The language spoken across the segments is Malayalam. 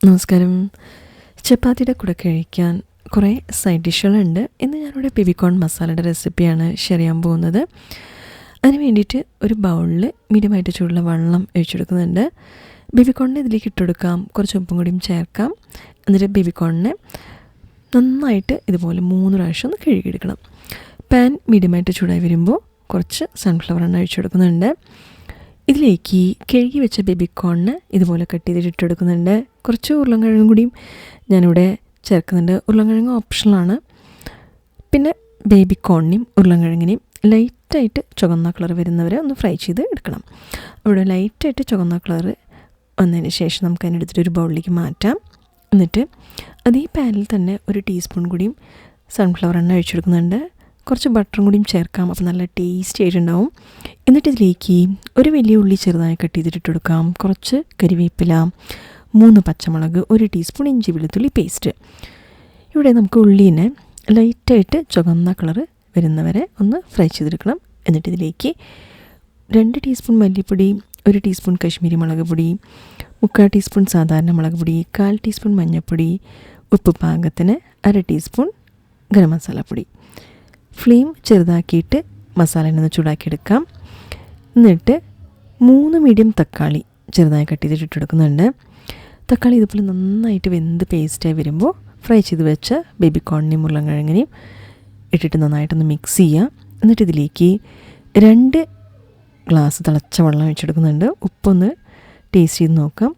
നമസ്കാരം. ചപ്പാത്തിയുടെ കൂടെ കഴിക്കാൻ കുറേ സൈഡ് ഡിഷുകളുണ്ട്. ഇന്ന് ഞാനിവിടെ ബേബിക്കോൺ മസാലയുടെ റെസിപ്പിയാണ് ഷെയർ ചെയ്യാൻ പോകുന്നത്. അതിന് വേണ്ടിയിട്ട് ഒരു ബൗളിൽ മീഡിയമായിട്ട് ചൂടുള്ള വെള്ളം ഒഴിച്ചെടുക്കുന്നുണ്ട്. ബേബിക്കോണിനെ ഇതിലേക്ക് ഇട്ടുകൊടുക്കാം, കുറച്ച് ഉപ്പും കൂടിയും ചേർക്കാം. എന്നിട്ട് ബേബിക്കോണിനെ നന്നായിട്ട് ഇതുപോലെ 3 പ്രാവശ്യം ഒന്ന് കഴുകിയെടുക്കണം. പാൻ മീഡിയമായിട്ട് ചൂടായി വരുമ്പോൾ കുറച്ച് സൺഫ്ലവർ എണ്ണ ഒഴിച്ചെടുക്കുന്നുണ്ട്. ഇതിലേക്ക് കഴുകി വെച്ച ബേബിക്കോണിന് ഇതുപോലെ കട്ട് ചെയ്തിട്ട് ഇട്ടെടുക്കുന്നുണ്ട്. കുറച്ച് ഉരുളൻകിഴങ്ങും കൂടിയും ഞാനിവിടെ ചേർക്കുന്നുണ്ട്. ഉരുളൻകിഴങ്ങ് ഓപ്ഷണലാണ്. പിന്നെ ബേബിക്കോണിനെയും ഉരുളൻകിഴങ്ങിനെയും ലൈറ്റായിട്ട് ചുവന്ന കളർ വരുന്നവരെ ഒന്ന് ഫ്രൈ ചെയ്ത് എടുക്കണം. അവിടെ ലൈറ്റായിട്ട് ചുവന്ന കളർ വന്നതിന് ശേഷം നമുക്ക് അതിനെടുത്തിട്ട് ഒരു ബൗളിലേക്ക് മാറ്റാം. എന്നിട്ട് അതേ പാനിൽ തന്നെ ഒരു ടീസ്പൂൺ കൂടിയും സൺഫ്ലവർ എണ്ണ ഒഴിച്ചെടുക്കുന്നുണ്ട്. കുറച്ച് ബട്ടറും കൂടിയും ചേർക്കാം, അപ്പോൾ നല്ല ടേസ്റ്റി ആയിട്ടുണ്ടാവും. എന്നിട്ട് ഇതിലേക്ക് ഒരു വലിയ ഉള്ളി ചെറുതായി കട്ട് ചെയ്തിട്ട് കൊടുക്കാം. കുറച്ച് കരിവേപ്പില, 3 പച്ചമുളക്, 1 ടീസ്പൂൺ ഇഞ്ചി വെളുത്തുള്ളി പേസ്റ്റ്. ഇവിടെ നമുക്ക് ഉള്ളീനെ ലൈറ്റായിട്ട് ചുവന്ന കളർ വരുന്നവരെ ഒന്ന് ഫ്രൈ ചെയ്തെടുക്കണം. എന്നിട്ട് ഇതിലേക്ക് 2 ടീസ്പൂൺ മല്ലിപ്പൊടി, 1 ടീസ്പൂൺ കശ്മീരി മുളക് പൊടി, 3/4 ടീസ്പൂൺ സാധാരണ മുളക് പൊടി, 1/4 ടീസ്പൂൺ മഞ്ഞൾപ്പൊടി, ഉപ്പ് പാകത്തിന് 1/2 ടീസ്പൂൺ ഗരം മസാലപ്പൊടി. ഫ്ലെയിം ചെറുതാക്കിയിട്ട് മസാലയിൽ നിന്ന് ചൂടാക്കിയെടുക്കാം. എന്നിട്ട് 3 മീഡിയം തക്കാളി ചെറുതായി കട്ട് ചെയ്തിട്ട് ഇട്ടെടുക്കുന്നുണ്ട്. തക്കാളി ഇതുപോലെ നന്നായിട്ട് വെന്ത് പേസ്റ്റായി വരുമ്പോൾ ഫ്രൈ ചെയ്ത് വെച്ച ബേബിക്കോണിനെയും ഉരുളൻകിഴങ്ങിനെയും ഇട്ടിട്ട് നന്നായിട്ടൊന്ന് മിക്സ് ചെയ്യുക. എന്നിട്ട് ഇതിലേക്ക് 2 ഗ്ലാസ് തിളച്ച വെള്ളം ഒഴിച്ചെടുക്കുന്നുണ്ട്. ഉപ്പൊന്ന് ടേസ്റ്റ് ചെയ്ത് നോക്കാം.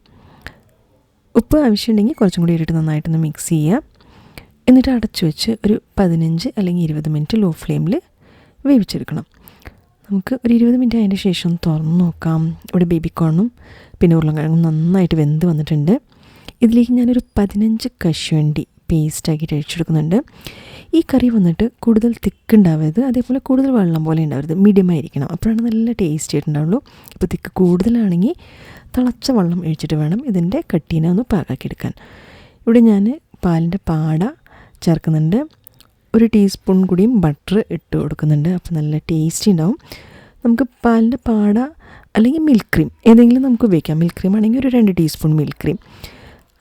ഉപ്പ് ആവശ്യമുണ്ടെങ്കിൽ കുറച്ചും കൂടി ഇട്ടിട്ട് നന്നായിട്ടൊന്ന് മിക്സ് ചെയ്യുക. എന്നിട്ട് അടച്ചു വെച്ച് ഒരു 15 അല്ലെങ്കിൽ 20 മിനിറ്റ് ലോ ഫ്ലെയിമിൽ വേവിച്ചെടുക്കണം. നമുക്ക് ഒരു 20 മിനിറ്റ് അതിൻ്റെ ശേഷം തുറന്ന് നോക്കാം. ഇവിടെ ബേബിക്കോണും പിന്നെ ഉരുളൻകിഴങ്ങും നന്നായിട്ട് വെന്ത് വന്നിട്ടുണ്ട്. ഇതിലേക്ക് ഞാനൊരു 15 കശുവണ്ടി പേസ്റ്റാക്കിയിട്ട് ഒഴിച്ചെടുക്കുന്നുണ്ട്. ഈ കറി വന്നിട്ട് കൂടുതൽ തിക്കുണ്ടാവരുത്, അതേപോലെ കൂടുതൽ വെള്ളം പോലെ ഉണ്ടാവരുത്, മീഡിയം ആയിരിക്കണം. അപ്പോഴാണ് നല്ല ടേസ്റ്റ് ആയിട്ടുണ്ടാവുള്ളൂ. ഇപ്പോൾ തിക്ക് കൂടുതലാണെങ്കിൽ തിളച്ച വെള്ളം ഒഴിച്ചിട്ട് വേണം ഇതിൻ്റെ കട്ടീനെ ഒന്ന് പാകാക്കിയെടുക്കാൻ. ഇവിടെ ഞാൻ പാലിൻ്റെ പാട ചേർക്കുന്നുണ്ട്. 1 ടീസ്പൂൺ കൂടിയും ബട്ടർ ഇട്ട് കൊടുക്കുന്നുണ്ട്. അപ്പോൾ നല്ല ടേസ്റ്റി ഉണ്ടാവും. നമുക്ക് പാലിൻ്റെ പാട അല്ലെങ്കിൽ മിൽക്ക് ക്രീം ഏതെങ്കിലും നമുക്ക് ഉപയോഗിക്കാം. മിൽക്ക് ക്രീം ആണെങ്കിൽ ഒരു 2 ടീസ്പൂൺ മിൽക്ക് ക്രീം.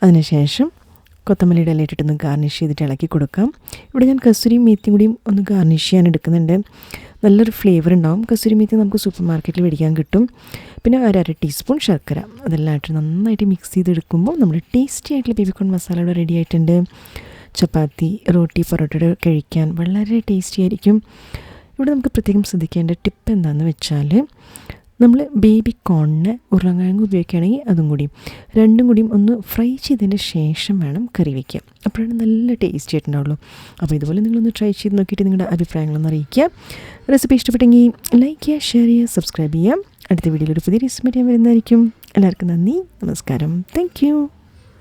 അതിനുശേഷം കൊത്തമല്ലിയുടെ ഇല ഇട്ടിട്ടൊന്ന് ഗാർണിഷ് ചെയ്തിട്ട് ഇളക്കി കൊടുക്കാം. ഇവിടെ ഞാൻ കസൂരി മേത്തിയും കൂടിയും ഒന്ന് ഗാർണിഷ് ചെയ്യാൻ എടുക്കുന്നുണ്ട്. നല്ലൊരു ഫ്ലേവർ ഉണ്ടാവും. കസൂരി മേത്തി നമുക്ക് സൂപ്പർ മാർക്കറ്റിൽ മേടിക്കാൻ കിട്ടും. പിന്നെ 1/2 ടീസ്പൂൺ ശർക്കര. അതെല്ലാം ഇട്ട് നന്നായിട്ട് മിക്സ് ചെയ്തെടുക്കുമ്പോൾ നമ്മുടെ ടേസ്റ്റി ആയിട്ടുള്ള ബേബിക്കോൺ മസാല ഇവിടെ റെഡി ആയിട്ടുണ്ട്. ചപ്പാത്തി, റോട്ടി, പൊറോട്ടയുടെ കഴിക്കാൻ വളരെ ടേസ്റ്റി ആയിരിക്കും. ഇവിടെ നമുക്ക് പ്രത്യേകം ശ്രദ്ധിക്കേണ്ട ടിപ്പ് എന്താണെന്ന് വെച്ചാൽ, നമ്മൾ ബേബിക്കോണിന് ഉരുളൻകിഴങ്ങ് ഉപയോഗിക്കുകയാണെങ്കിൽ അതും കൂടിയും 2ഉം കൂടിയും ഒന്ന് ഫ്രൈ ചെയ്തതിന് ശേഷം വേണം കറി വയ്ക്കുക. അപ്പോഴാണ് നല്ല ടേസ്റ്റി ആയിട്ടുണ്ടാവുള്ളൂ. അപ്പോൾ ഇതുപോലെ നിങ്ങളൊന്ന് ട്രൈ ചെയ്ത് നോക്കിയിട്ട് നിങ്ങളുടെ അഭിപ്രായങ്ങളൊന്ന് അറിയിക്കുക. റെസിപ്പി ഇഷ്ടപ്പെട്ടെങ്കിൽ ലൈക്ക് ചെയ്യുക, ഷെയർ ചെയ്യുക, സബ്സ്ക്രൈബ് ചെയ്യുക. അടുത്ത വീഡിയോയിൽ ഒരു പുതിയ റെസിപ്പി ഞാൻ വരുന്നതായിരിക്കും. എല്ലാവർക്കും നന്ദി, നമസ്കാരം, താങ്ക് യു.